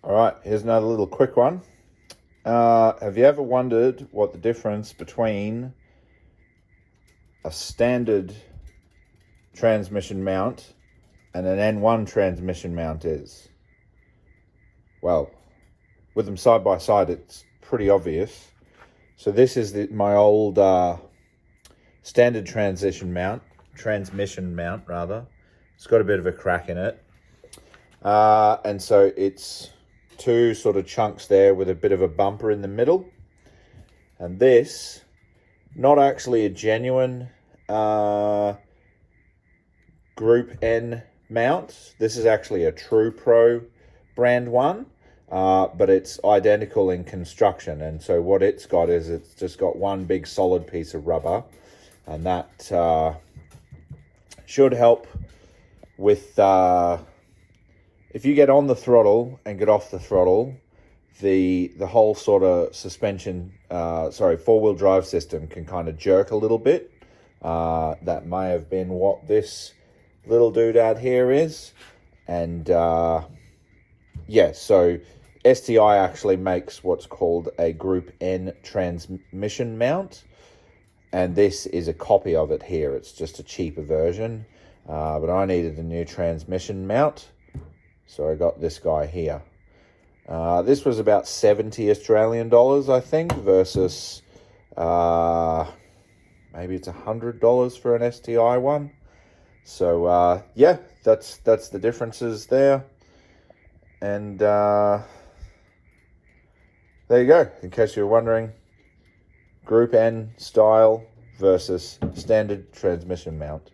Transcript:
All right, here's another little quick one. Have you ever wondered what the difference between a standard transmission mount and an N1 transmission mount is? Well, with them side by side, it's pretty obvious. So this is my old standard transmission mount. It's got a bit of a crack in it. And so it's two sort of chunks there with a bit of a bumper in the middle. And this, not actually a genuine Group N mount. This is actually a True Pro brand one, but it's identical in construction. And so what it's got is it's just got one big solid piece of rubber, and that should help with if you get on the throttle and get off the throttle, the whole sort of suspension, four-wheel drive system can kind of jerk a little bit. That may have been what this little doodad here is. And yeah, so STi actually makes what's called a Group N transmission mount. And this is a copy of it here. It's just a cheaper version. But I needed a new transmission mount, so I got this guy here. This was about 70 Australian dollars, I think, versus maybe it's $100 for an STi one. So yeah, that's the differences there. And there you go. In case you're wondering, Group N style versus standard transmission mount.